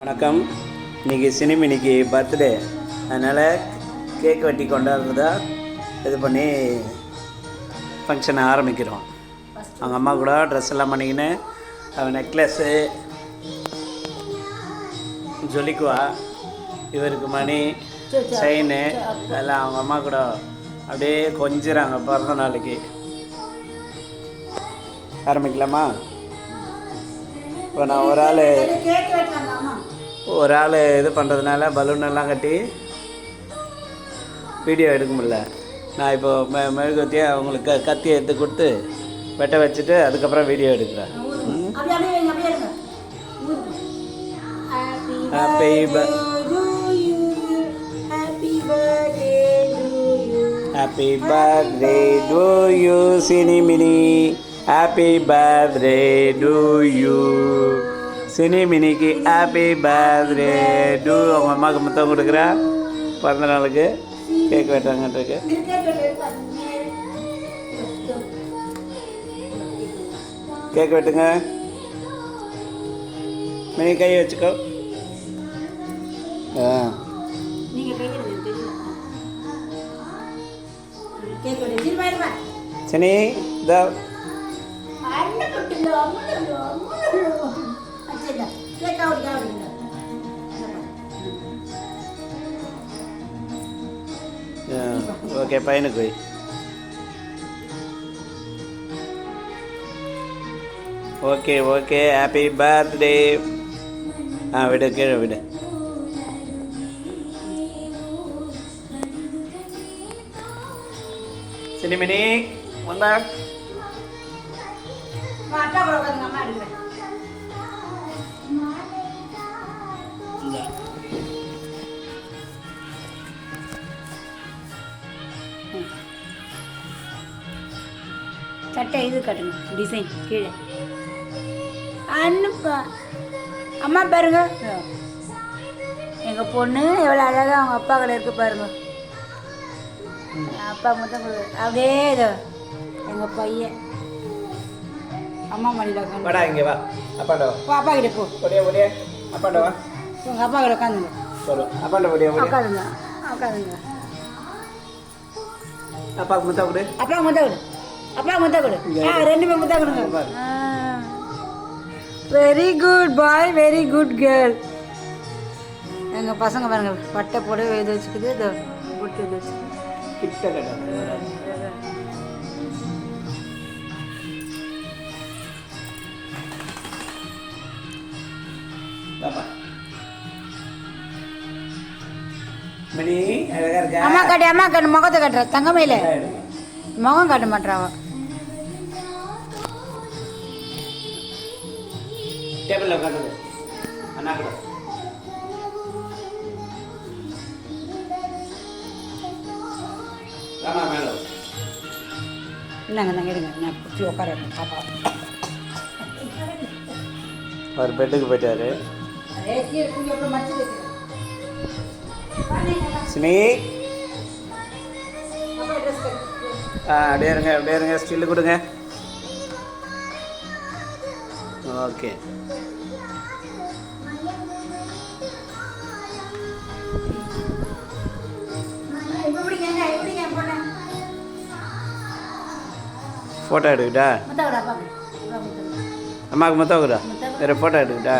வணக்கம். இன்றைக்கி சினிமினிக்கு பர்த்டே, அதனால் கேக் வெட்டி கொண்டாடுறதா இது பண்ணி ஃபங்க்ஷனை ஆரம்பிக்கிறோம். அவங்க அம்மா கூட ட்ரெஸ் எல்லாம் பண்ணிக்கின்னு அவன் நெக்லஸ்ஸு ஜொலிக்குவா, இவருக்கு மணி செயின்னு அதெல்லாம் அவங்க அம்மா கூட அப்படியே கொஞ்சிறாங்க. பிறந்த நாளைக்கு ஆரம்பிக்கலாமா? இப்போ நான் ஒரு ஆள் இது பண்ணுறதுனால பலூனெல்லாம் கட்டி வீடியோ எடுக்க முடியல. நான் இப்போ மெழுகுவத்தியை அவங்களுக்கு கத்தி எடுத்து கொடுத்து வெட்ட வச்சுட்டு அதுக்கப்புறம் வீடியோ எடுக்கிறேன். Happy birthday to you Chinimini, happy birthday to you சினிமினிக்கு, ஹாப்பி பர்த்டே டு. அவங்க அம்மாவுக்கு முத்தம் கொடுக்குறா பிறந்த நாளுக்கு. கேக் வெட்டாங்கன்றிருக்கு. கேக் வெட்டுங்க. மினி கை வச்சுக்கோ. சனி இதா ஓகே, பையனுக்கு போய் ஓகே ஓகே. Happy birthday. விடு, கீழே விடு. சினிமினி வந்தா சட்டை இது கட்டுங்க, டிசைன் கீழே அனுப்பா. அம்மா பாருங்க, எங்கள் பொண்ணு எவ்வளோ அழகாக அவங்க அப்பா கடை இருக்கு பாருங்க. அப்பா மட்டும் அப்படியே இதோ எங்கள் பையன் அம்மா மடியில் வாடா, இங்கே வா. அப்பாண்டா வா, அப்பா கிட்ட போ. ஒடியா ஒடியா. அப்பாண்டா வா. உங்கள் அப்பா கிட்ட உட்காந்துங்க. அப்பாண்டா ஒடியா ஒடியா. உட்காந்துங்க உட்காந்துங்க. அப்பாவுக்கு முத்தம் கொடு. அப்பா முத்தம் கொடு. அப்பா முத்தம் கொடு. ரெண்டு பேரும் முத்தம் கொடுங்க. வெரி குட் பாய், வெரி குட் கேர்ள். எங்கள் பசங்க பாருங்க, பட்டை போட இது வச்சுக்குது, இதோ போட்டு இது வச்சுக்குது. கிட்ட மணி அழகா இருக்கா? அம்மா காட்டு, அம்மா காட்டு, முகத்தை காட்டுற. தங்கமையில முகம் காட்ட மாட்டாவ. டேபிள்ல உட்காந்து அண்ணா கூட. ராமா மேல இல்லைங்க, நாங்கள் எடுங்க, நான் பிடிச்சி உட்காரேன். பாப்பா அவர் பெட்டுக்கு போயிட்டாரு. சினி அப்படியே இருங்க, அப்படியே இருங்க. ஸ்டில்லு கொடுங்க. ஓகே. ஃபோட்டோ எடுக்கிட்டா? அம்மாவுக்கு மொத்தம் வேறு ஃபோட்டோ எடுக்கிட்டா?